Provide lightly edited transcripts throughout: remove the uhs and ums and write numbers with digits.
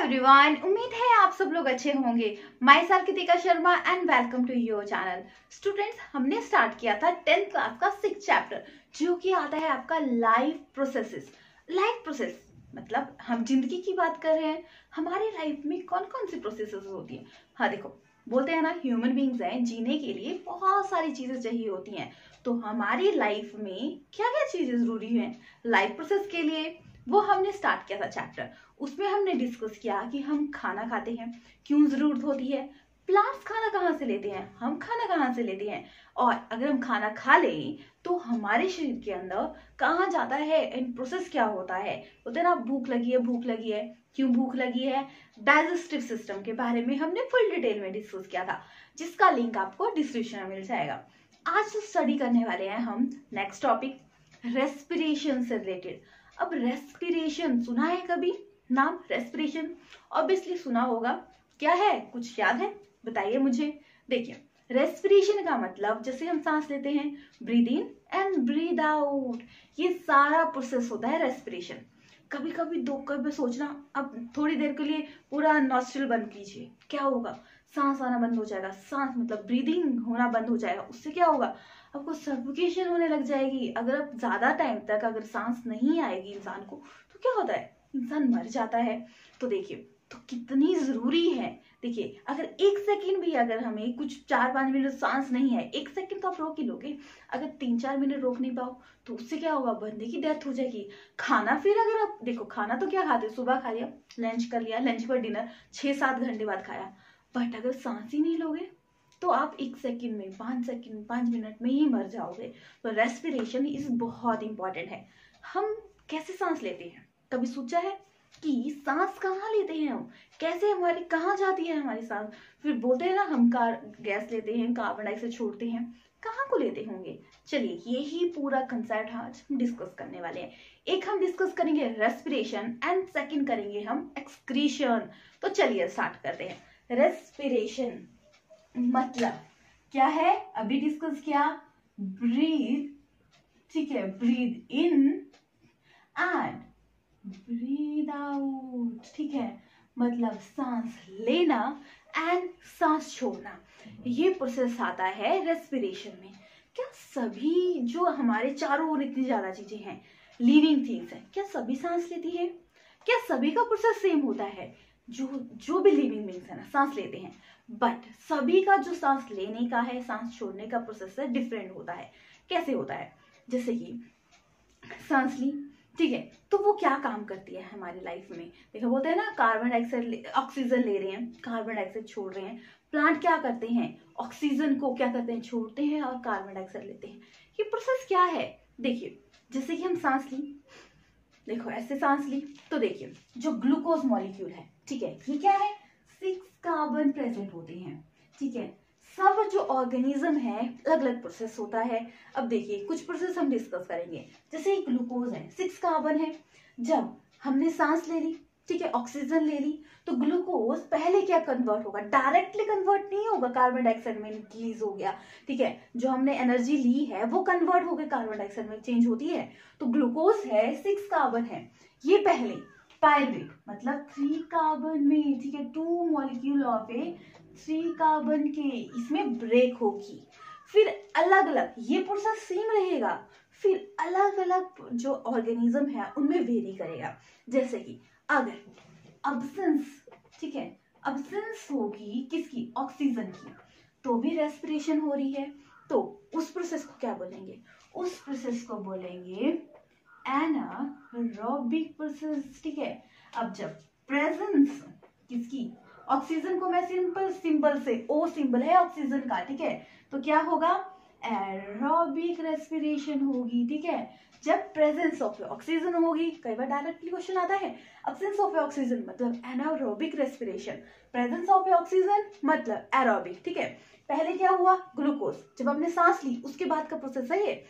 Everyone, उम्मीद है आप सब लोग अच्छे होंगे। Myself Kritika Sharma and welcome to your channel. Students, हमने स्टार्ट किया था 10th क्लास का 6th चैप्टर, जो कि आता है आपका लाइफ प्रोसेसेस। लाइफ प्रोसेस मतलब हम जिंदगी की बात कर रहे हैं, हमारी लाइफ में कौन कौन सी प्रोसेसेस होती है। हाँ देखो, बोलते हैं ना, ह्यूमन बींग्स हैं, जीने के लिए बहुत सारी चीजें चाहिए होती हैं। तो हमारी लाइफ में क्या क्या चीजें जरूरी हैं लाइफ प्रोसेस के लिए, वो हमने स्टार्ट किया था चैप्टर। उसमें हमने डिस्कस किया कि हम खाना खाते हैं, क्यों जरूरत होती है, प्लांट्स खाना कहाँ से लेते हैं, हम खाना कहाँ से लेते हैं, और अगर हम खाना खा लें तो हमारे शरीर के अंदर कहाँ जाता है, इन प्रोसेस क्या होता है। बोलते हैं ना, भूख लगी है, भूख लगी है, क्यों भूख लगी है। डाइजेस्टिव सिस्टम के बारे में हमने फुल डिटेल में डिस्कस किया था, जिसका लिंक आपको डिस्क्रिप्शन में मिल जाएगा। आज स्टडी करने वाले हैं हम नेक्स्ट टॉपिक, रेस्पिरेशन से रिलेटेड। अब रेस्पिरेशन सुना है कभी नाम? रेस्पिरेशन ऑब्वियसली सुना होगा। क्या है, कुछ याद है? बताइए मुझे। देखिए, रेस्पिरेशन का मतलब जैसे हम सांस लेते हैं, breathe in and breathe out, ये सारा प्रोसेस होता है रेस्पिरेशन। कभी कभी दो कभी सोचना, अब थोड़ी देर के लिए पूरा नॉस्ट्रिल बंद कीजिए, क्या होगा? सांस आना बंद हो जाएगा, सांस मतलब ब्रीदिंग होना बंद हो जाएगा। उससे क्या होगा? आपको सफोकेशन होने लग जाएगी। अगर आप ज्यादा टाइम तक अगर सांस नहीं आएगी इंसान को, तो क्या होता है? इंसान मर जाता है। तो देखिए, तो कितनी जरूरी है। देखिए, अगर 1 सेकंड भी अगर हमें कुछ 4-5 मिनट सांस नहीं है, 1 सेकंड तो आप रोक ही लोगे। अगर 3-4 मिनट रोक नहीं पाओ तो उससे क्या होगा? बंदे की डेथ हो जाएगी। खाना, फिर अगर आप देखो, खाना तो क्या खाते, सुबह खा लिया, लंच कर लिया, लंच पर डिनर 6-7 घंटे बाद खाया, बट अगर सांस ही नहीं लोगे तो आप 1 सेकंड में, 5 सेकंड, 5 मिनट में ही मर जाओगे। तो रेस्पिरेशन इज बहुत इंपॉर्टेंट है। हम कैसे सांस लेते हैं, कभी सोचा है कि सांस कहाँ लेते हैं हम, कैसे हमारी कहाँ जाती है हमारी सांस? फिर बोलते हैं ना, हम गैस लेते हैं, कार्बन डाइऑक्साइड छोड़ते हैं, कहाँ को लेते होंगे? चलिए, यही पूरा कंसेप्ट आज हम डिस्कस करने वाले हैं। एक हम डिस्कस करेंगे रेस्पिरेशन एंड सेकंड करेंगे हम एक्सक्रीशन। तो चलिए स्टार्ट करते हैं। रेस्पिरेशन मतलब क्या है? अभी डिस्कस किया, ब्रीथ, ठीक है, breathe in and breathe out, ठीक है, मतलब सांस लेना एंड सांस छोड़ना, ये प्रोसेस आता है रेस्पिरेशन में। क्या सभी जो हमारे चारों ओर इतनी ज्यादा चीजें हैं, लिविंग थिंग्स हैं, क्या सभी सांस लेती है? क्या सभी का प्रोसेस सेम होता है? जो भी लिविंग बींग्स है ना, सांस लेते हैं, बट सभी का जो सांस लेने का है, सांस छोड़ने का प्रोसेस है, डिफरेंट होता है। कैसे होता है? जैसे कि सांस ली, ठीक है, तो वो क्या काम करती है हमारी लाइफ में? देखो, बोलते हैं ना, कार्बन डाइऑक्साइड, ऑक्सीजन ले रहे हैं, कार्बन डाइऑक्साइड छोड़ रहे हैं। प्लांट क्या करते हैं? ऑक्सीजन को क्या करते हैं? छोड़ते हैं, और कार्बन डाइऑक्साइड लेते हैं। ये प्रोसेस क्या है? देखिए, जैसे कि हम सांस ली, देखो ऐसे सांस ली, तो देखिए जो ग्लूकोज मॉलिक्यूल है, ठीक है, ये क्या है? 6 कार्बन प्रेजेंट होते हैं, ठीक है। सब जो ऑर्गेनिज्म है, अलग अलग प्रोसेस होता है। अब देखिए, कुछ प्रोसेस हम डिस्कस करेंगे। जैसे ग्लूकोज है, 6 कार्बन है। जब हमने सांस ले ली, ठीक है, ऑक्सीजन ले ली, तो ग्लूकोज पहले क्या कन्वर्ट होगा? डायरेक्टली कन्वर्ट नहीं होगा, कार्बन डाइऑक्साइड में रिलीज हो गया, ठीक है। जो हमने एनर्जी ली है वो कन्वर्ट होकर कार्बन डाइऑक्साइड में चेंज होती है। तो ग्लूकोज है, 6 कार्बन है, ये पहले पायरेट मतलब 3 कार्बन में, ठीक है, 2 मॉलिक्यूल ऑफ ए 3 कार्बन के इसमें ब्रेक होगी। फिर अलग अलग, ये प्रोसेस सेम रहेगा, फिर अलग अलग जो ऑर्गेनिज्म है उनमें वेरी करेगा। जैसे कि अगर अब्सेंस, ठीक है, अब्सेंस होगी किसकी? ऑक्सीजन की, तो भी रेस्पिरेशन हो रही है। तो उस प्रोसेस को क्या बोलेंगे? उस प्रोसेस को बोलेंगे एनारोबिक प्रोसेस, ठीक है। अब जब प्रेजेंस किसकी? ऑक्सीजन को मैं सिंपल सिंबल से, ओ सिंबल है ऑक्सीजन का, ठीक है, तो क्या होगा? एरोबिक रेस्पिरेशन होगी, ठीक है। जब प्रेजेंस ऑफ ऑक्सीजन होगी, कई बार डायरेक्टली क्वेश्चन आता है, एब्सेंस ऑफ ऑक्सीजन मतलब anaerobic respiration, presence of oxygen मतलब एरोबिक, ठीक है। पहले क्या हुआ? ग्लूकोज, जब हमने सांस ली उसके बाद का प्रोसेस है ये।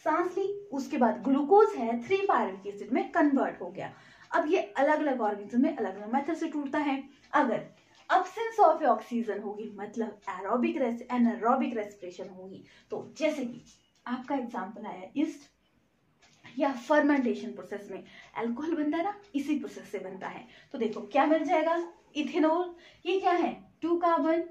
सांस ली, उसके बाद ग्लूकोज है 3 पायरुविक एसिड में कन्वर्ट हो गया। अब ये अलग अलग ऑर्गेनिज्म में अलग अलग मेथड से टूटता है। अगर अब्सेंस ऑफ ऑक्सीजन होगी मतलब एनारोबिक रेस्पिरेशन होगी। तो जैसे कि आपका एग्जांपल आया ईस्ट, या फर्मेंटेशन प्रोसेस में अल्कोहल बनता है ना, इसी प्रोसेस से बनता है। तो देखो क्या मिल जाएगा, इथेनॉल, ये क्या है 2 कार्बन,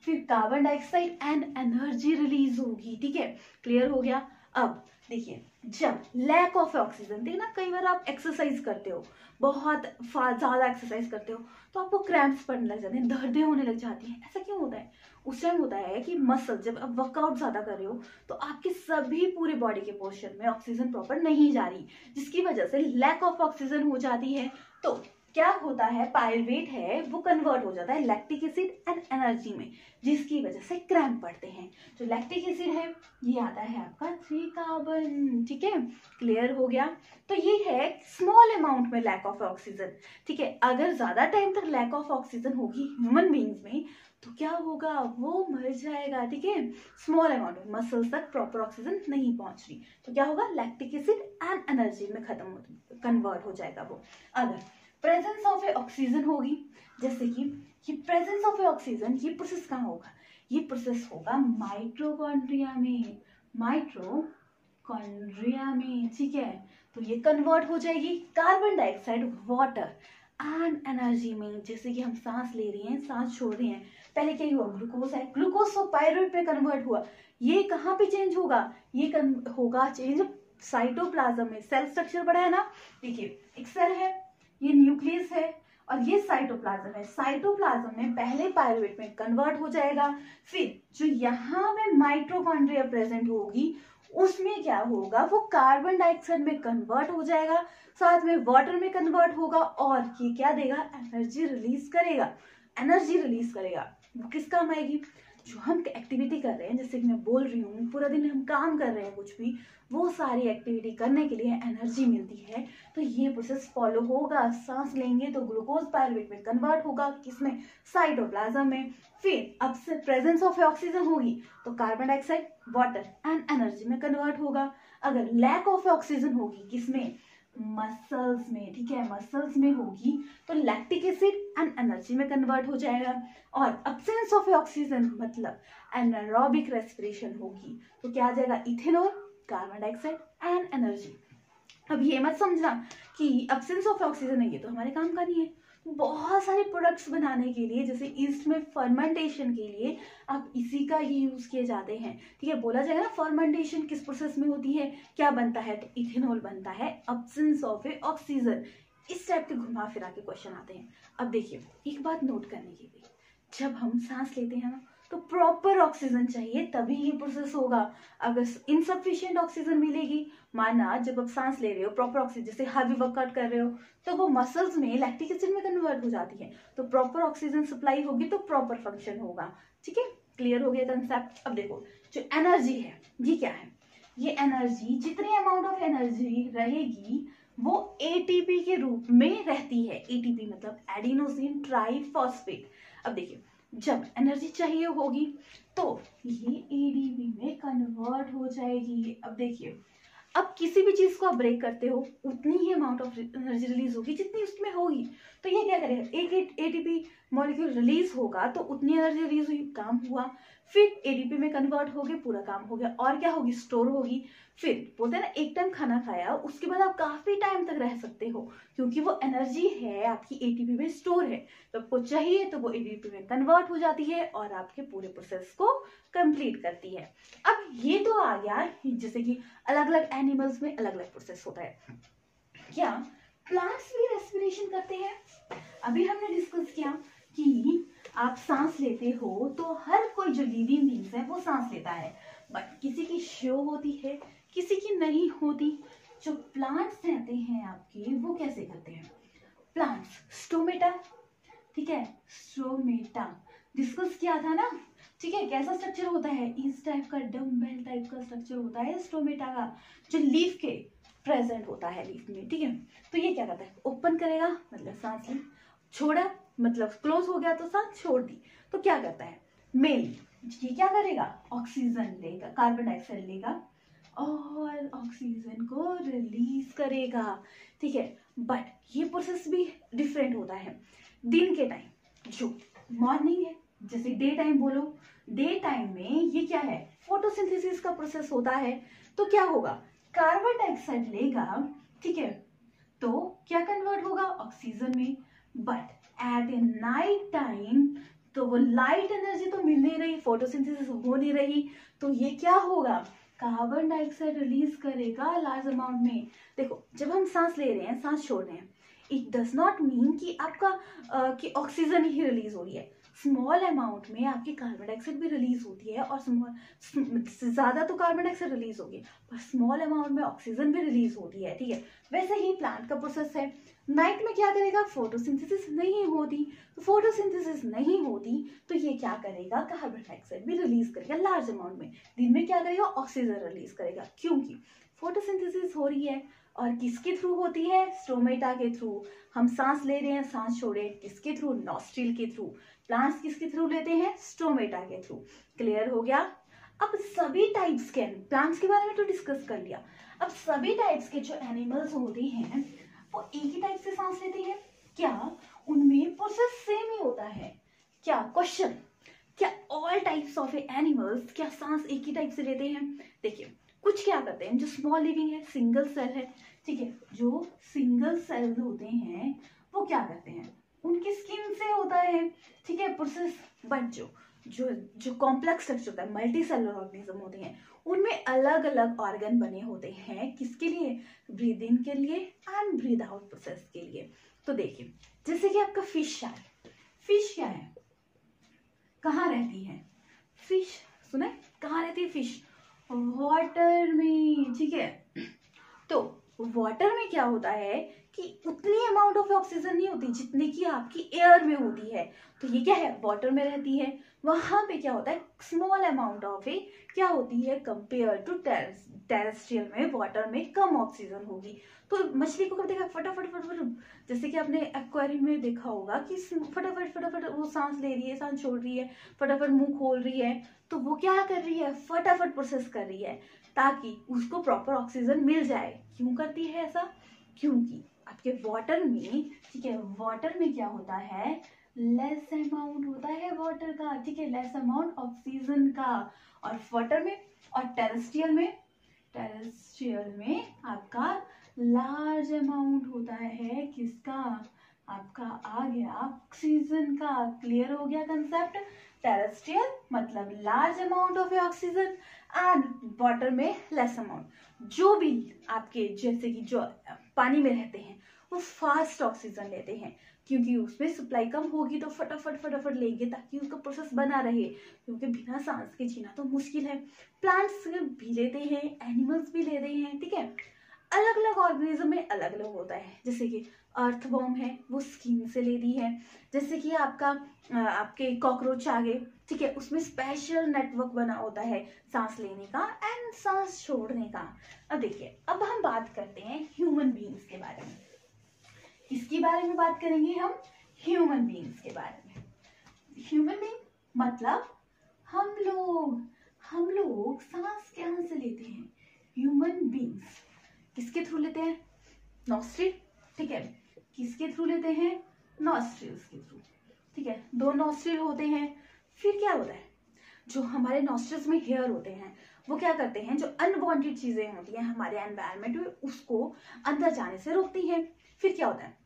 फिर carbon dioxide and energy release होगी। ठीक है, क्लियर हो गया। अब देखिए जब लैक ऑफ ऑक्सीजन, देखिए ना कई बार आप एक्सरसाइज करते हो, बहुत ज्यादा एक्सरसाइज करते हो तो आपको क्रैम्प्स पड़ने लग जाते हैं, दर्दें होने लग जाती हैं। ऐसा क्यों होता है? उस टाइम होता है कि मसल, जब आप वर्कआउट ज्यादा कर रहे हो तो आपके सभी पूरे बॉडी के पोर्शन में ऑक्सीजन प्रॉपर नहीं जा रही, जिसकी वजह से लैक ऑफ ऑक्सीजन हो जाती है। तो क्या होता है, पायरुवेट है वो कन्वर्ट हो जाता है लैक्टिक एसिड एंड एनर्जी में, जिसकी वजह से क्रैम्प पड़ते हैं। जो लैक्टिक एसिड है ये आता है आपका 3 कार्बन। ठीक है, क्लियर हो गया। तो ये है स्मॉल अमाउंट में लैक ऑफ ऑक्सीजन। ठीक है, अगर ज्यादा टाइम तक लैक ऑफ ऑक्सीजन होगी ह्यूमन बींग्स में तो क्या होगा, वो मर जाएगा। ठीक है, स्मॉल अमाउंट में मसल्स तक प्रॉपर ऑक्सीजन नहीं पहुंच रही तो क्या होगा, लैक्टिक एसिड एंड एनर्जी में कन्वर्ट हो जाएगा वो। अगर प्रेजेंस ऑफ ए ऑक्सीजन होगी, जैसे कि ये प्रेजेंस ऑफ ए ऑक्सीजन, ये प्रोसेस कहाँ होगा, ये प्रोसेस होगा माइटोकॉन्ड्रिया में, माइटोकॉन्ड्रिया में। ठीक है, तो ये कन्वर्ट हो जाएगी carbon dioxide, water and energy में। जैसे कि हम सांस ले रही हैं, सांस छोड़ रही हैं, पहले क्या हुआ, ग्लूकोज है, ग्लूकोज तो पायरुवेट पे कन्वर्ट हुआ, ये कहाँ पे चेंज होगा, ये होगा चेंज साइटोप्लाज्म में। सेल स्ट्रक्चर बड़ा है ना, देखिए एक सेल है, ये न्यूक्लियस है और ये साइटोप्लाज्म है। साइटोप्लाज्म में पहले पायरुवेट में कन्वर्ट हो जाएगा, फिर जो यहाँ में माइटोकॉन्ड्रिया प्रेजेंट होगी उसमें क्या होगा, वो कार्बन डाइऑक्साइड में कन्वर्ट हो जाएगा, साथ में वाटर में कन्वर्ट होगा और ये क्या देगा, एनर्जी रिलीज करेगा। एनर्जी रिलीज करेगा वो किस काम आएगी, जो हम एक्टिविटी कर रहे हैं, जैसे कि मैं बोल रही हूँ पूरा दिन हम काम कर रहे हैं कुछ भी, वो सारी एक्टिविटी करने के लिए एनर्जी मिलती है। तो ये प्रोसेस फॉलो होगा, सांस लेंगे तो ग्लूकोज पायरुवेट में कन्वर्ट होगा, किसमें, साइटोप्लाज्म में। फिर अब से प्रेजेंस ऑफ ऑक्सीजन होगी तो carbon dioxide, water and energy में कन्वर्ट होगा। अगर लैक ऑफ ऑक्सीजन होगी, किसमें, मसल्स में। ठीक है, मसल्स में होगी तो लैक्टिक एसिड एंड एनर्जी में कन्वर्ट हो जाएगा। और अब्सेंस ऑफ ऑक्सीजन मतलब एनारोबिक रेस्पिरेशन होगी तो क्या आ जाएगा, ethanol, carbon dioxide and energy. अब ये मत समझना कि अब्सेंस ऑफ ऑक्सीजन है ये तो हमारे काम का नहीं है। बहुत सारे प्रोडक्ट्स बनाने के लिए, जैसे ईस्ट में फर्मेंटेशन के लिए आप इसी का ही यूज किए जाते हैं। ठीक है, बोला जाएगा ना फर्मेंटेशन किस प्रोसेस में होती है, क्या बनता है, तो इथेनॉल बनता है, अब्सेंस ऑफ ए ऑक्सीजन। इस टाइप के घुमा फिरा के क्वेश्चन आते हैं। अब देखिए एक बात नोट करने की भी, जब हम सांस लेते हैं ना तो प्रॉपर ऑक्सीजन चाहिए तभी ये प्रोसेस होगा। अगर इनसफिशिएंट ऑक्सीजन मिलेगी, माना जब आप सांस ले रहे हो प्रॉपर ऑक्सीजन, जैसे हैवी वर्कआउट कर रहे हो तो वो मसल्स में लैक्टिक एसिड में कन्वर्ट हो जाती है, तो प्रॉपर ऑक्सीजन सप्लाई होगी तो प्रॉपर फंक्शन होगा। ठीक है, क्लियर हो गया कंसेप्ट। अब देखो जो एनर्जी है ये क्या है, ये एनर्जी, जितनी अमाउंट ऑफ एनर्जी रहेगी वो एटीपी के रूप में रहती है। एटीपी मतलब एडिनोसिन ट्राइफॉस्फेट। अब देखिए जब एनर्जी चाहिए होगी तो ये एडीपी में कन्वर्ट हो जाएगी। अब देखिए, अब किसी भी चीज को आप ब्रेक करते हो उतनी ही अमाउंट ऑफ एनर्जी रिलीज होगी जितनी उसमें होगी। तो ये क्या करेगा, एक एटीपी मॉलिक्यूल रिलीज होगा तो उतनी एनर्जी रिलीज हुई, काम हुआ। फिर एडीपी में कन्वर्ट हो गया, पूरा काम हो गया। और क्या होगी, स्टोर होगी। फिर बोलते हैं ना एक टाइम खाना खाया उसके बाद आप काफी टाइम तक रह सकते हो, क्योंकि वो एनर्जी है आपकी एटीपी में स्टोर है, तो आपको चाहिए तो वो एडीपी में कन्वर्ट हो जाती है और आपके पूरे प्रोसेस को कंप्लीट करती है। अब ये तो आ गया, जैसे कि अलग अलग एनिमल्स में अलग अलग प्रोसेस होता है। क्या प्लांट्स भी रेस्पिरेशन करते हैं? अभी हमने डिस्कस किया कि आप सांस लेते हो तो हर कोई जो लिविंग बींग्स है वो सांस लेता है, बट किसी की शो होती है, किसी की नहीं होती। जो प्लांट्स रहते हैं आपके वो कैसे करते हैं, प्लांट्स स्टोमेटा, ठीक है, स्टोमेटा डिस्कस किया था ना। ठीक है, कैसा स्ट्रक्चर होता है, इस टाइप का डम्बेल टाइप का स्ट्रक्चर होता है स्टोमेटा का, जो लीफ के प्रेजेंट होता है लीफ में। ठीक है, तो ये क्या करता है, ओपन करेगा मतलब सांस ली, छोड़ा मतलब क्लोज हो गया तो सांस छोड़ दी। तो क्या करता है, मेल ये क्या करेगा, ऑक्सीजन लेगा, कार्बन डाइऑक्साइड लेगा और ऑक्सीजन को रिलीज करेगा। ठीक है, बट ये प्रोसेस भी डिफरेंट होता है। दिन के टाइम जो मॉर्निंग है, जैसे डे टाइम बोलो, डे टाइम में ये क्या है, फोटोसिंथेसिस का प्रोसेस होता है। तो क्या होगा, कार्बन डाइऑक्साइड लेगा, ठीक है, तो क्या कन्वर्ट होगा ऑक्सीजन में। But at A night time तो वो लाइट एनर्जी तो मिल नहीं रही, फोटोसिंथेसिस हो नहीं रही, तो ये क्या होगा, कार्बन डाइऑक्साइड रिलीज करेगा लार्ज अमाउंट में। देखो जब हम सांस ले रहे हैं, सांस छोड़ रहे हैं, इट डज नॉट मीन कि आपका कि ऑक्सीजन ही रिलीज हो रही है। स्मॉल अमाउंट में आपकी कार्बन डाइऑक्साइड भी रिलीज होती है, और ज्यादा तो कार्बन डाइऑक्साइड रिलीज होगी, पर स्मॉल अमाउंट में ऑक्सीजन भी रिलीज होती है, ठीक है। वैसे ही प्लांट का प्रोसेस है। नाइट में क्या करेगा, फोटोसिंथेसिस नहीं होती, तो फोटोसिंथेसिस नहीं होती तो ये क्या करेगा, कार्बन डाइऑक्साइड भी रिलीज करेगा लार्ज अमाउंट में। दिन में क्या करेगा, ऑक्सीजन रिलीज करेगा, क्योंकि फोटोसिंथेसिस हो रही है। और किसके थ्रू होती है, स्टोमेटा के थ्रू। हम सांस ले रहे हैं, सांस छोड़े, किसके थ्रू, नॉस्ट्रिल के थ्रू। प्लांट्स किसके थ्रू लेते हैं, स्टोमेटा के थ्रू। क्लियर हो गया। अब सभी टाइप्स के, प्लांट्स के बारे में तो डिस्कस कर लिया, अब सभी टाइप्स के जो एनिमल्स होते हैं वो एक ही टाइप से सांस लेते हैं क्या, उनमें प्रोसेस सेम ही होता है क्या, क्वेश्चन, क्या ऑल टाइप्स ऑफ एनिमल्स क्या सांस एक ही टाइप से लेते हैं। देखिए कुछ क्या करते हैं, जो स्मॉल लिविंग है, सिंगल सेल है, ठीक है, जो सिंगल सेल होते हैं वो क्या करते हैं, उनकी स्किन से होता है, ठीक है, प्रोसेस। बट जो कॉम्प्लेक्स स्ट्रक्चर होता है, मल्टी सेलुलर ऑर्गेनिज्म होते हैं, उनमें अलग अलग ऑर्गन बने होते हैं, किसके लिए, ब्रीद इन के लिए एंड ब्रीद आउट प्रोसेस के लिए। तो देखिए जैसे कि आपका फिश है, फिश क्या है, कहाँ रहती है फिश, सुना कहाँ रहती है फिश, वाटर में, ठीक है। तो वाटर में क्या होता है कि उतनी अमाउंट ऑफ ऑक्सीजन नहीं होती जितनी की आपकी एयर में होती है, तो ये क्या है, वाटर में रहती है। वहां पे क्या होता है, स्मॉल अमाउंट ऑफ क्या होती है, कंपेयर टू टेरेस्ट्रियल में वाटर में कम ऑक्सीजन होगी। तो मछली को कब देखा, फटाफट फटाफट, जैसे कि आपने एक्वेरियम में देखा होगा कि फटाफट फटाफट वो सांस ले रही है, सांस छोड़ रही है, फटाफट मुंह खोल रही है, तो वो क्या कर रही है, फटाफट प्रोसेस कर रही है ताकि उसको प्रॉपर ऑक्सीजन मिल जाए। क्यों करती है ऐसा, क्योंकि आपके वाटर में, ठीक है, वाटर में क्या होता है, लेस अमाउंट होता है वाटर का, ठीक है, लेस अमाउंट ऑक्सीजन का। और वाटर में और टेरेस्ट्रियल में आपका लार्ज अमाउंट होता है, किसका, आपका आ गया ऑक्सीजन का। क्लियर हो गया कंसेप्ट। टेरेस्ट्रियल मतलब large amount of oxygen and water में लेस अमाउंट। जो भी आपके जैसे कि जो पानी में रहते हैं वो फास्ट ऑक्सीजन लेते हैं, क्योंकि उसमें सप्लाई कम होगी तो फटाफट लेंगे ताकि उसका प्रोसेस बना रहे, क्योंकि बिना सांस के जीना तो मुश्किल है। प्लांट्स भी लेते हैं, एनिमल्स भी लेते हैं, ठीक है। अलग अलग ऑर्गेनिज्म में अलग अलग होता है, जैसे कि अर्थवॉर्म है वो स्किन से लेती है, जैसे कि आपके कॉकरोच आ गए, ठीक है, उसमें स्पेशल नेटवर्क बना होता है सांस लेने का एंड सांस छोड़ने का। अब देखिए अब हम बात करते हैं ह्यूमन बीइंग्स के बारे में। किसके बारे में बात करेंगे हम, ह्यूमन बीइंग्स के बारे में। ह्यूमन बीइंग मतलब हम लोग सांस कहाँ से लेते हैं, ह्यूमन बीइंग्स किसके थ्रू लेते हैं, नॉस्ट्रिल, ठीक है, किसके थ्रू लेते हैं, नॉस्ट्रिल्स के थ्रू, ठीक है, दो नॉस्ट्रिल होते हैं। फिर क्या होता है, जो हमारे नॉस्ट्रिल्स में हेयर होते हैं वो क्या करते हैं, जो अनवांटेड चीजें होती हैं हमारे एनवायरनमेंट में उसको अंदर जाने से रोकती हैं। फिर क्या होता है,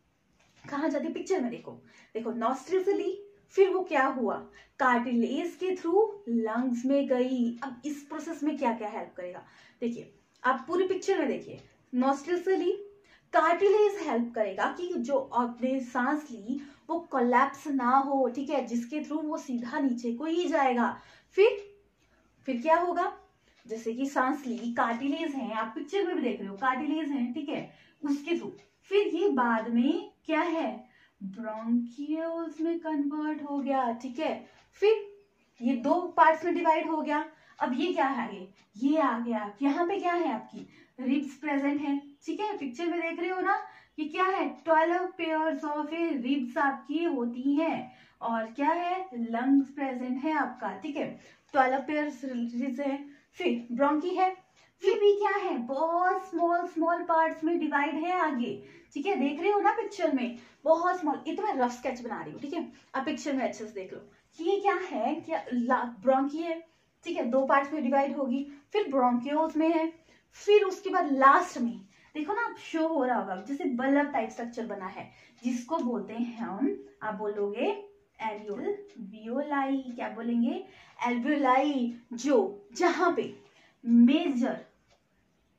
कहाँ जाती है, पिक्चर में देखो नॉस्ट्रिल से ली, फिर वो क्या हुआ, कार्टिलेज के थ्रू लंग्स में गई। अब इस प्रोसेस में क्या क्या हेल्प करेगा, देखिए आप पूरी पिक्चर में देखिए, नॉस्ट्रिल से ली, कार्टिलेज हेल्प करेगा कि जो आपने सांस ली वो कोलैप्स ना हो, ठीक है, जिसके थ्रू वो सीधा नीचे को ही जाएगा। फिर क्या होगा, जैसे कि सांस ली, कार्टिलेज है, आप पिक्चर में भी देख रहे हो कार्टिलेज है, ठीक है, उसके थ्रू फिर ये बाद में क्या है, ब्रोंकियोल्स में कन्वर्ट हो गया, ठीक है, फिर ये दो पार्ट्स में डिवाइड हो गया। अब ये क्या है, ये आ गया, यहाँ पे क्या है, आपकी रिब्स प्रेजेंट है, ठीक है, पिक्चर में देख रहे हो ना, ये क्या है, 12 पेयर्स ऑफ रिब्स आपकी होती हैं, और क्या है, लंग्स प्रेजेंट है आपका, ठीक है, 12 पेयर्स रिब्स है। फिर ब्रोंकी है, फिर भी क्या है, बहुत स्मॉल पार्ट्स में डिवाइड है आगे, ठीक है, देख रहे हो ना पिक्चर में, बहुत स्मॉल। ये तो मैं रफ स्केच बना रही हूँ, ठीक है, आप पिक्चर में अच्छे से देख लो। ये क्या है, क्या ब्रोंकी है, ठीक है, दो पार्ट्स में डिवाइड होगी। फिर ब्रोंकियोल्स में है, फिर उसके बाद लास्ट में देखो ना, शो हो रहा होगा जैसे बल्ब टाइप स्ट्रक्चर बना है, जिसको बोलते हैं हम, आप बोलोगे एल्वियोलाई, क्या बोलेंगे, एल्वियोलाई, जो जहां पे मेजर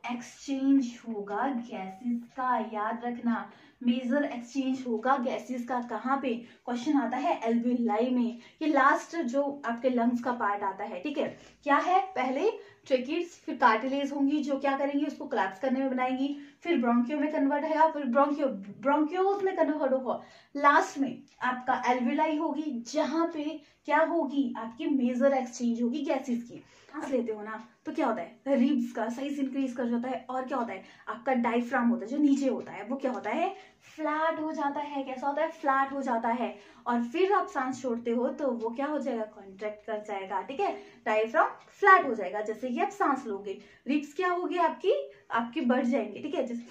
एक्सचेंज होगा गैसेस का। याद रखना, मेजर एक्सचेंज होगा गैसेस का कहाँ पे, क्वेश्चन आता है एल्वियोलाई में। ये लास्ट जो आपके लंग्स का पार्ट आता है, ठीक है। क्या है, पहले ट्रेकिड्स, फिर कार्टिलेज होंगी जो क्या करेंगी, उसको कोलैप्स करने में बनाएंगी, फिर ब्रोंकियो में कन्वर्ट है, फिर ब्रोंकियोज में कन्वर्ट होगा, लास्ट में आपका एल्वियोलाई होगी, जहां पे क्या होगी, आपकी मेजर एक्सचेंज होगी गैसेस की। सांस लेते हो ना तो क्या होता है, रिब्स का साइज इंक्रीज कर जाता है, और क्या होता है, आपका डायफ्राम होता है जो नीचे होता है, वो क्या होता है, फ्लैट हो जाता है। कैसा होता है, फ्लैट हो जाता है। और फिर आप सांस छोड़ते हो तो वो क्या हो जाएगा, कॉन्ट्रैक्ट कर जाएगा, ठीक है, डायफ्राम फ्लैट हो जाएगा। जैसे कि आप सांस लोगे, रिब्स क्या होगी, आपकी बढ़ जाएंगे, ठीक है। जैसे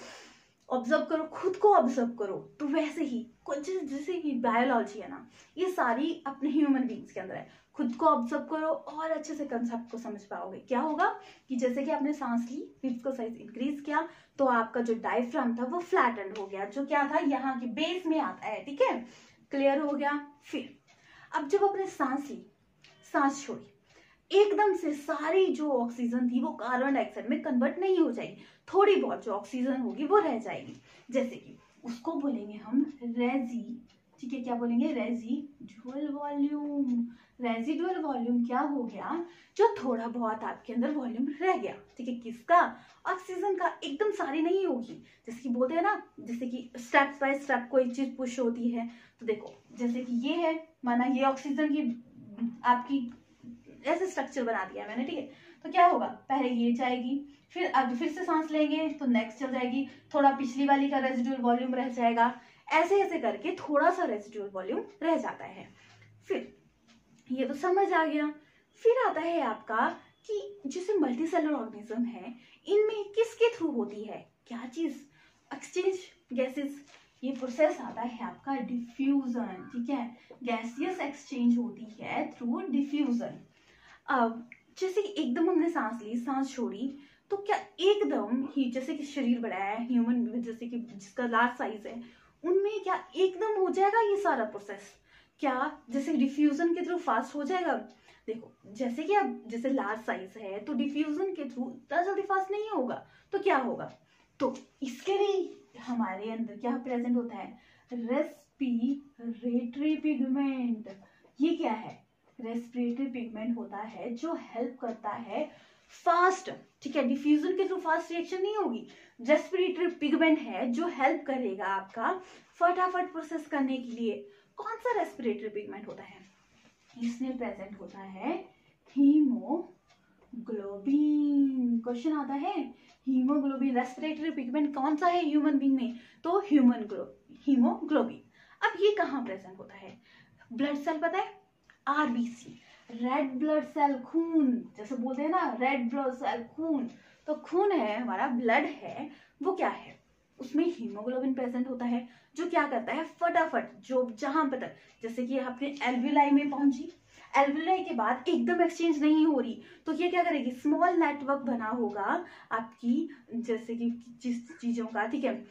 ऑब्जर्व करो, खुद को ऑब्जर्व करो, तो वैसे ही कुछ जैसे कि बायोलॉजी है ना, ये सारी अपने ह्यूमन बींग्स के अंदर है। खुद को ऑब्जर्व करो और अच्छे से कंसेप्ट को समझ पाओगे। क्या होगा कि जैसे कि आपने सांस ली, रिब्स का साइज इंक्रीज किया, तो आपका जो डायफ्राम था वो फ्लैटेंड हो गया, जो क्या था, यहाँ की बेस में आता है, ठीक है, क्लियर हो गया। फिर अब जब आपने सांस ली, सांस छोड़ी, एकदम से सारी जो ऑक्सीजन थी वो कार्बन डाइऑक्साइड में कन्वर्ट नहीं हो जाएगी, थोड़ी बहुत जो ऑक्सीजन होगी वो रह जाएगी। जैसे कि उसको बोलेंगे हम रेजी, ठीक है, क्या बोलेंगे, रेजिडुअल वॉल्यूम। रेजिडुअल वॉल्यूम क्या हो गया, जो थोड़ा बहुत आपके अंदर वॉल्यूम रह गया, ठीक है, किसका, ऑक्सीजन का, एकदम सारी नहीं होगी। जैसे कि बोलते हैं ना, जैसे कि स्टेप बाय स्टेप कोई चीज पुश होती है, तो देखो जैसे कि ये है, माना ये ऑक्सीजन की आपकी ऐसे स्ट्रक्चर बना दिया मैंने, ठीक है, तो क्या होगा, पहले ये जाएगी, फिर अब फिर से सांस लेंगे तो नेक्स्ट चल जाएगी, थोड़ा पिछली वाली का रेजिडुअल वॉल्यूम रह जाएगा, ऐसे ऐसे करके थोड़ा सा रेजिडुअल वॉल्यूम रह जाता है। फिर ये तो समझ आ गया। फिर आता है आपका कि जैसे मल्टी सेलुलर ऑर्गेनिज्म है, इनमें किसके थ्रू होती है, क्या चीज, एक्सचेंज गैसेस, ये प्रोसेस आता है आपका डिफ्यूजन, ठीक है, गैसियस एक्सचेंज होती है थ्रू डिफ्यूजन। अब जैसे कि एकदम हमने सांस ली, सांस छोड़ी, तो क्या एकदम ही, जैसे कि शरीर बड़ा है ह्यूमन, जैसे कि जिसका लार्ज साइज है, उनमें क्या एकदम हो जाएगा ये सारा प्रोसेस, क्या जैसे डिफ्यूजन के थ्रू फास्ट हो जाएगा। देखो जैसे कि अब जैसे लार्ज साइज है तो डिफ्यूजन के थ्रू इतना जल्दी फास्ट नहीं होगा, तो क्या होगा, तो इसके लिए हमारे अंदर क्या प्रेजेंट होता है, रेस्पिरेटरी पिगमेंट। ये क्या है, रेस्पिरेटरी पिगमेंट होता है जो हेल्प करता है फास्ट, ठीक है, डिफ्यूजन के थ्रू फास्ट रिएक्शन नहीं होगी, रेस्पिरेटरी पिगमेंट है जो हेल्प करेगा आपका फटाफट प्रोसेस करने के लिए। कौन सा रेस्पिरेटरी पिगमेंट होता है, इसमें प्रेजेंट होता है हीमोग्लोबिन। क्वेश्चन आता है हीमोग्लोबिन, रेस्पिरेटरी पिगमेंट कौन सा है ह्यूमन बीइंग में, तो हीमोग्लोबिन। अब ये कहाँ प्रेजेंट होता है, ब्लड सेल पता है, आरबीसी, रेड ब्लड सेल, खून, जैसे बोलते हैं ना रेड ब्लड सेल खून, तो खून है हमारा, ब्लड है, वो क्या है, उसमें हीमोग्लोबिन प्रेजेंट होता है, जो क्या करता है फटाफट, जो जहां पर तक, जैसे कि आपने एल्वियोलाई में पहुंची, एल्वियोलाई के बाद एकदम एक्सचेंज नहीं हो रही, तो ये क्या करेगी, स्मॉल नेटवर्क बना होगा आपकी, जैसे कि जिस चीजों का, ठीक है,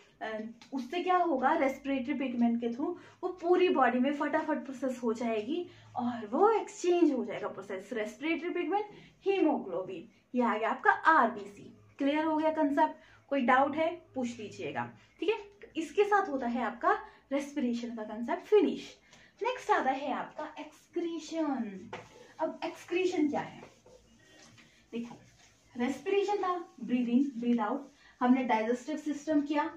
उससे क्या होगा, रेस्पिरेटरी पिगमेंट के थ्रू वो पूरी बॉडी में फटाफट प्रोसेस हो जाएगी और वो एक्सचेंज हो जाएगा प्रोसेस, रेस्पिरेटरी पिगमेंट, हीमोग्लोबिन, ये आ गया आपका आरबीसी। क्लियर हो गया कंसेप्ट, कोई डाउट है पूछ लीजिएगा, ठीक है। इसके साथ होता है आपका रेस्पिरेशन का कंसेप्ट फिनिश। नेक्स्ट आता है आपका एक्सक्रीशन। अब एक्सक्रीशन क्या है, देखो रेस्पिरेशन था, ब्रीद इन ब्रीद आउट, हमने डाइजेस्टिव सिस्टम किया,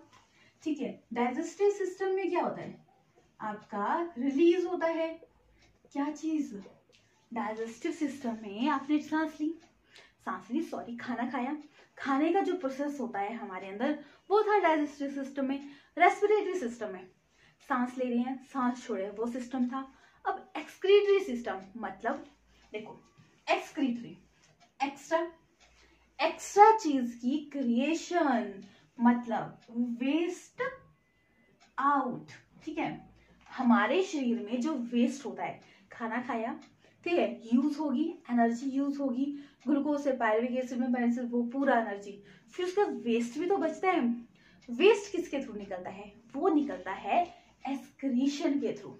ठीक है, डाइजेस्टिव सिस्टम में क्या होता है, आपका रिलीज होता है, क्या चीज, डाइजेस्टिव सिस्टम में आपने सांस ली सॉरी, खाना खाया, खाने का जो प्रोसेस होता है हमारे अंदर वो था डाइजेस्टिव सिस्टम में। रेस्पिरेटरी सिस्टम में सांस ले रहे हैं, सांस छोड़े, वो सिस्टम था। अब एक्सक्रीटरी सिस्टम मतलब देखो, एक्सक्रीटरी एक्स्ट्रा चीज की क्रिएशन, मतलब वेस्ट आउट, ठीक है, हमारे शरीर में जो वेस्ट होता है, खाना खाया, ठीक है, यूज होगी, एनर्जी यूज होगी, ग्लूकोज से पायरुविक एसिड में बनने से वो पूरा एनर्जी, फिर उसका वेस्ट भी तो बचता है। वेस्ट किसके थ्रू निकलता है? वो निकलता है एक्सक्रीशन के थ्रू।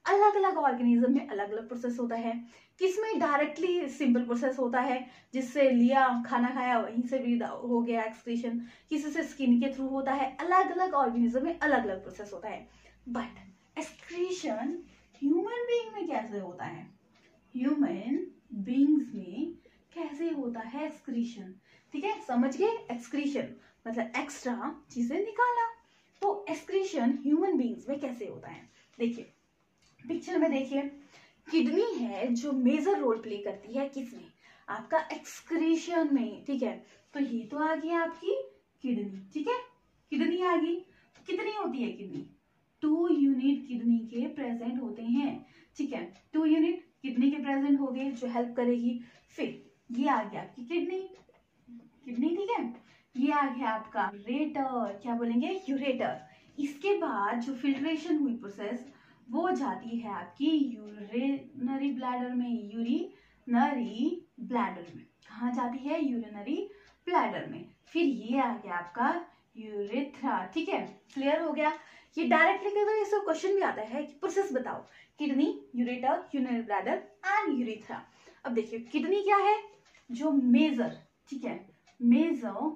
अलग अलग ऑर्गेनिज्म में अलग अलग प्रोसेस होता है। किसमें डायरेक्टली सिंपल प्रोसेस होता है, जिससे लिया खाना खाया वहीं से भी हो गया एक्सक्रीशन, किसी से स्किन के थ्रू होता है। अलग अलग ऑर्गेनिज्म में अलग अलग प्रोसेस होता है। बट एक्सक्रीशन ह्यूमन बीइंग में कैसे होता है? ह्यूमन बीइंग्स में कैसे होता है एक्सक्रीशन? ठीक है, समझ गए? एक्सक्रीशन मतलब एक्स्ट्रा चीजें निकाला। तो एक्सक्रीशन ह्यूमन बीइंग्स में कैसे होता है? देखिए पिक्चर में, देखिए किडनी है जो मेजर रोल प्ले करती है किसमें? आपका एक्सक्रीशन में। ठीक है, तो ये तो आ गई आपकी किडनी। ठीक है, किडनी आ गई। कितनी होती है किडनी? 2 यूनिट किडनी के प्रेजेंट होते हैं। ठीक है, 2 यूनिट किडनी के प्रेजेंट हो गए जो हेल्प करेगी। फिर ये आ गया आपकी किडनी, किडनी। ठीक है, ये आ गया आपका यूरेटर, क्या बोलेंगे? यूरेटर। इसके बाद जो फिल्ट्रेशन हुई प्रोसेस वो जाती है आपकी यूरिनरी ब्लैडर में। यूरिनरी ब्लैडर में कहाँ जाती है? यूरिनरी ब्लैडर में। फिर ये आ गया आपका यूरेथ्रा। ठीक है, क्लियर हो गया? ये डायरेक्टली कई बार ऐसा क्वेश्चन भी आता है कि प्रोसेस बताओ, kidney, ureter, urinary bladder and urethra. अब देखिए किडनी क्या है? जो मेजर, ठीक है, मेजर,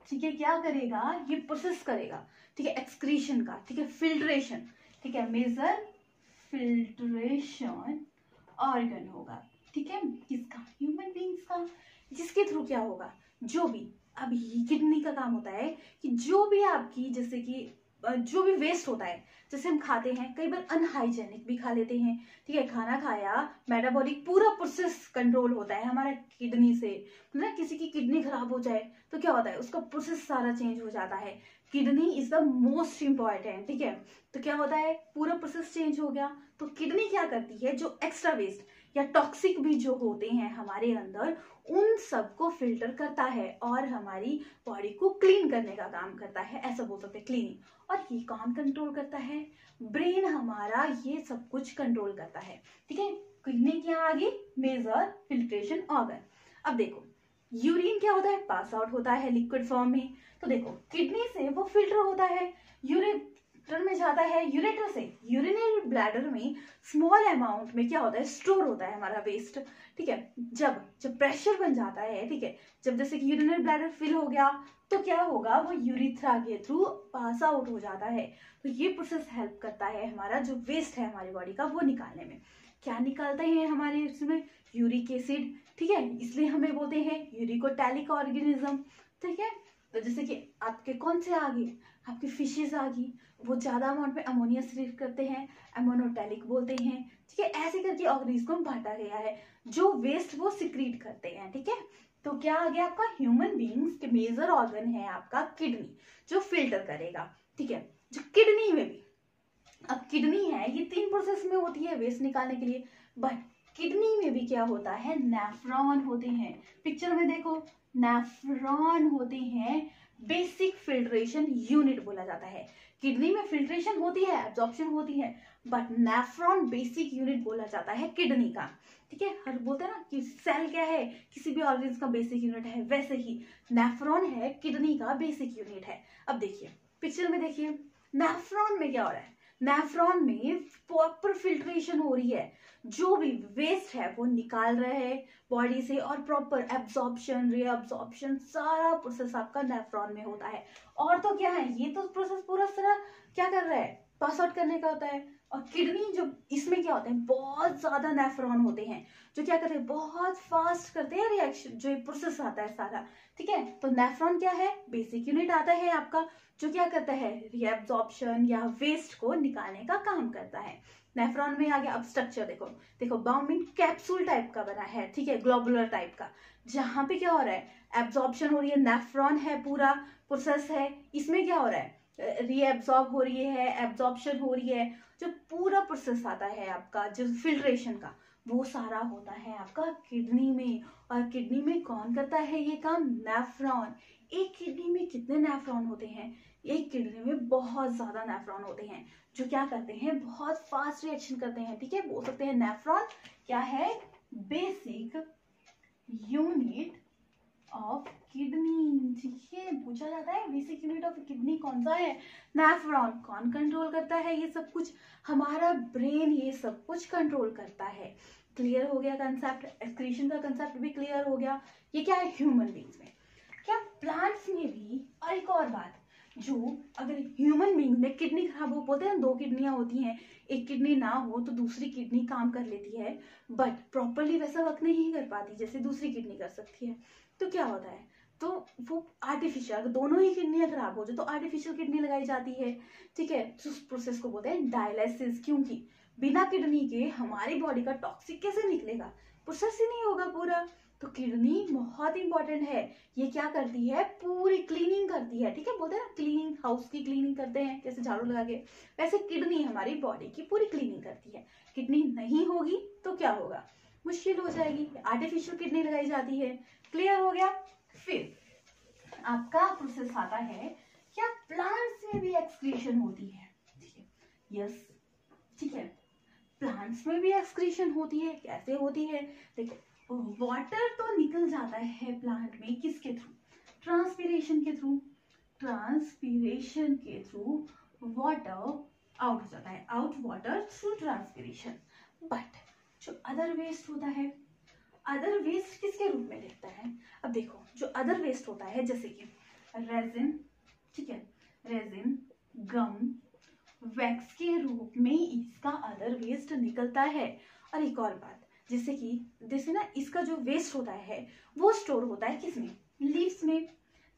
ठीक है, क्या करेगा? ये प्रोसेस करेगा, ठीक है, एक्सक्रीशन का, ठीक है, फिल्ट्रेशन, ठीक है, मेजर फिल्ट्रेशन ऑर्गन होगा। ठीक है, किसका? ह्यूमन बीइंग्स का। जिसके थ्रू क्या होगा? जो भी, अब किडनी का काम होता है कि जो भी आपकी, जैसे कि जो भी वेस्ट होता है, जैसे हम खाते हैं, कई बार अनहाइजेनिक भी खा लेते हैं। ठीक है, खाना खाया, मेटाबॉलिक पूरा प्रोसेस कंट्रोल होता है हमारा किडनी से। मतलब किसी की किडनी खराब हो जाए तो क्या होता है? उसका प्रोसेस सारा चेंज हो जाता है। Kidney is the most important. ठीक है, तो क्या होता है? पूरा प्रोसेस चेंज हो गया। तो किडनी क्या करती है? जो एक्स्ट्रा वेस्ट या टॉक्सिक भी जो होते हैं हमारे अंदर, उन सबको फिल्टर करता है और हमारी बॉडी को क्लीन करने का काम करता है। ऐसा बोल सकते हैं, क्लीनिंग। और ये कौन कंट्रोल करता है? ब्रेन हमारा ये सब कुछ कंट्रोल करता है। ठीक है, किडनी क्या आ गई? Major filtration organ. अब देखो यूरिन क्या होता है? पास आउट होता है लिक्विड फॉर्म में। तो देखो किडनी से वो फिल्टर होता है, यूरेटर में जाता है, यूरेटर से यूरिनरी ब्लैडर में स्मॉल अमाउंट में क्या होता है? स्टोर होता है हमारा वेस्ट। ठीक है, जब जब प्रेशर बन जाता है, ठीक है, जब जैसे कि यूरिनरी ब्लैडर फिल हो गया तो क्या होगा? वो यूरिथ्रा के थ्रू पास आउट हो जाता है। तो ये प्रोसेस हेल्प करता है हमारा जो वेस्ट है हमारी बॉडी का वो निकालने में। क्या निकालते हैं हमारे इसमें? Uric acid. ठीक है, इसलिए हमें बोलते हैं यूरिकोटैलिक ऑर्गेनिज्म। ठीक है, तो जैसे कि आपके कौन से आ गए? आपकी फिशेज आ गई, वो ज्यादा अमाउंट में अमोनिया सिक्रीट करते हैं, अमोनोटैलिक बोलते हैं। ठीक है, ऐसे करके ऑर्गेनिज्म को बांटा गया है जो वेस्ट वो सिक्रीट करते हैं। ठीक है, तो क्या आ गया आपका? ह्यूमन बीइंग्स के मेजर ऑर्गन है आपका किडनी, जो फिल्टर करेगा। ठीक है, जो किडनी में भी, अब किडनी है ये 3 प्रोसेस में होती है वेस्ट निकालने के लिए। बट किडनी में भी क्या होता है? नेफ्रॉन होते हैं। पिक्चर में देखो, नेफ्रॉन होते हैं, बेसिक फिल्ट्रेशन यूनिट बोला जाता है। किडनी में फिल्ट्रेशन होती है, एब्जॉर्प्शन होती है, बट नेफ्रॉन बेसिक यूनिट बोला जाता है किडनी का। ठीक है, हर बोलते हैं ना कि सेल क्या है? किसी भी ऑर्गेन्स का बेसिक यूनिट है, वैसे ही नेफ्रॉन है किडनी का बेसिक यूनिट है। अब देखिए पिक्चर में, देखिए नेफ्रॉन में क्या हो रहा है? नेफ्रॉन में प्रॉपर फिल्ट्रेशन हो रही है, जो भी वेस्ट है वो निकाल रहे हैं बॉडी से, और प्रॉपर एब्जॉर्प्शन, रीअब्जॉर्प्शन, सारा प्रोसेस आपका नेफ्रॉन में होता है। और तो क्या है? ये तो प्रोसेस पूरा सारा क्या कर रहा है? पास आउट करने का होता है। और किडनी जो, इसमें क्या होता है? बहुत ज्यादा नेफ्रॉन होते हैं जो क्या करते हैं? बहुत फास्ट करते हैं रिएक्शन, जो प्रोसेस आता है सारा। ठीक है, तो नेफ्रॉन क्या है? बेसिक यूनिट आता है आपका, जो क्या करता है? रीअब्जॉर्प्शन या वेस्ट को निकालने का काम करता है। नेफ्रॉन में आ गया। अब स्ट्रक्चर देखो, देखो बाउमिन कैप्सूल टाइप का बना है, ठीक है, ग्लोबुलर टाइप का, जहां पे क्या हो रहा है? एब्जॉर्प्शन हो रही है, नेफ्रॉन है, पूरा प्रोसेस है। इसमें क्या हो रहा है? रीएब्सॉर्ब हो रही है, एब्जॉर्प्शन हो रही है, जो पूरा प्रोसेस आता है आपका जो फिल्ट्रेशन का, वो सारा होता है आपका किडनी में। और किडनी में कौन करता है ये काम? नेफ्रॉन। एक किडनी में कितने नेफ्रॉन होते हैं? एक किडनी में बहुत ज्यादा नेफ्रॉन होते हैं, जो क्या करते हैं? बहुत फास्ट रिएक्शन करते हैं। ठीक है, बोल सकते हैं नेफ्रॉन क्या है? Basic unit of kidney. ठीक है, पूछा जाता है बेसिक यूनिट ऑफ किडनी कौन सा है? नेफ्रॉन। कौन कंट्रोल करता है ये सब कुछ? हमारा ब्रेन ये सब कुछ कंट्रोल करता है। क्लियर हो गया कंसेप्ट? एक्सक्रीशन का कंसेप्ट भी क्लियर हो गया। ये क्या है? ह्यूमन बींग्स में। क्या प्लांट्स में भी? और एक और बात, जो अगर ह्यूमन बींग में किडनी खराब हो, बोलते हैं 2 किडनियां होती हैं, एक किडनी ना हो तो दूसरी किडनी काम कर लेती है, बट प्रॉपरली वैसा वर्क नहीं कर पाती जैसे दूसरी किडनी कर सकती है। तो क्या होता है? तो वो आर्टिफिशियल, अगर दोनों ही किडनियां खराब हो जाए तो आर्टिफिशियल किडनी लगाई जाती है। ठीक है, तो उस प्रोसेस को बोलते हैं डायलिसिस। क्योंकि बिना किडनी के हमारी बॉडी का टॉक्सिक कैसे निकलेगा? प्रोसेस ही नहीं होगा पूरा। तो किडनी बहुत इंपॉर्टेंट है। ये क्या करती है? पूरी क्लीनिंग करती है। ठीक है, बोलते हैं ना क्लीनिंग हाउस की क्लीनिंग करते हैं जैसे झाड़ू लगा के, वैसे किडनी हमारी बॉडी की पूरी क्लीनिंग करती है। किडनी नहीं होगी तो क्या होगा? मुश्किल हो जाएगी। आर्टिफिशियल किडनी लगाई जाती है। क्लियर हो गया? फिर आपका प्रोसेस आता है, क्या प्लांट्स में भी एक्सक्रीशन होती है? ठीक है, यस, ठीक है, प्लांट्स में भी एक्सक्रीशन होती है। कैसे होती है? देखो, वाटर तो निकल जाता है प्लांट में, किसके थ्रू? ट्रांसपीरेशन के थ्रू। ट्रांसपीरेशन के थ्रू वाटर आउट हो जाता है, out water through transpiration. But जो अदर वेस्ट होता है, अदर वेस्ट किसके रूप में दिखता है? अब देखो, जो अदर वेस्ट होता है जैसे कि रेजिन, ठीक है, रेजिन, गम, वैक्स के रूप में इसका अदर वेस्ट निकलता है। और एक और बात, जैसे ना इसका जो वेस्ट होता है वो स्टोर होता है किसमें? लीव्स में।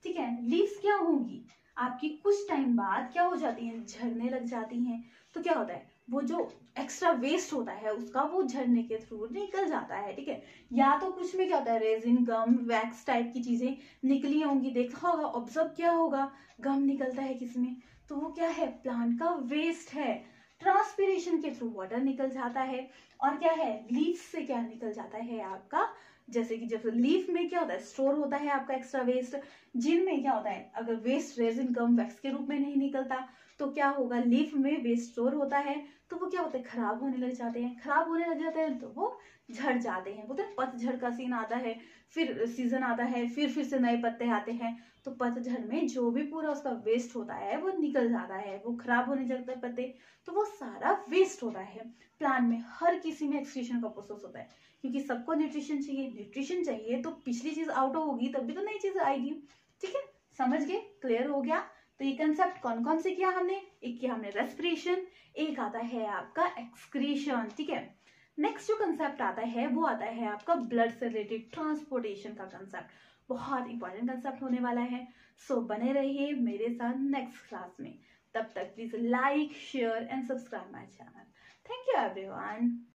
ठीक है, लीव्स क्या होंगी आपकी कुछ टाइम बाद क्या हो जाती हैं? झड़ने लग जाती हैं। तो क्या होता है? वो जो एक्स्ट्रा वेस्ट होता है उसका वो झड़ने के थ्रू निकल जाता है। ठीक है, या तो कुछ में क्या होता है, रेजिन, गम, वैक्स टाइप की चीजें निकली होंगी, देखा होगा, ऑब्जर्व किया होगा। गम निकलता है किसमें? तो वो क्या है? प्लांट का वेस्ट है। ट्रांसपीरेशन के थ्रू वाटर निकल जाता है। और क्या है? लीव्स से क्या निकल जाता है आपका? जैसे कि जब लीफ में क्या होता है? स्टोर होता है आपका एक्स्ट्रा वेस्ट। जिनमें क्या होता है? अगर वेस्ट रेजिन, गम, वैक्स के रूप में नहीं निकलता तो क्या होगा? लीफ में वेस्ट स्टोर होता है, तो वो क्या होता है? खराब होने लग जाते हैं। खराब होने लग जाते हैं तो वो झड़ जाते हैं। बोलते हैं पतझड़ का सीन आता है, फिर सीजन आता है, फिर से नए पत्ते आते हैं। तो पतझड़ में जो भी पूरा उसका वेस्ट होता है वो निकल जाता है, वो खराब होने लगता है पत्ते, तो वो सारा वेस्ट होता है। प्लांट में हर किसी में एक्सक्रीशन का प्रोसेस होता है, क्योंकि सबको न्यूट्रिशन चाहिए। न्यूट्रिशन चाहिए तो पिछली चीज आउट होगी तब भी तो नई चीज आएगी। ठीक है, समझ गए? क्लियर हो गया? तो ये कंसेप्ट कौन कौन से किया हमने? एक किया हमने रेस्पिरेशन, एक आता है आपका एक्सक्रीशन। ठीक है, नेक्स्ट जो कंसेप्ट आता है वो आता है आपका ब्लड से रिलेटेड ट्रांसपोर्टेशन का कंसेप्ट। बहुत इंपॉर्टेंट कंसेप्ट होने वाला है। सो बने रहिए मेरे साथ नेक्स्ट क्लास में। तब तक please like, share and subscribe my channel. Thank you everyone.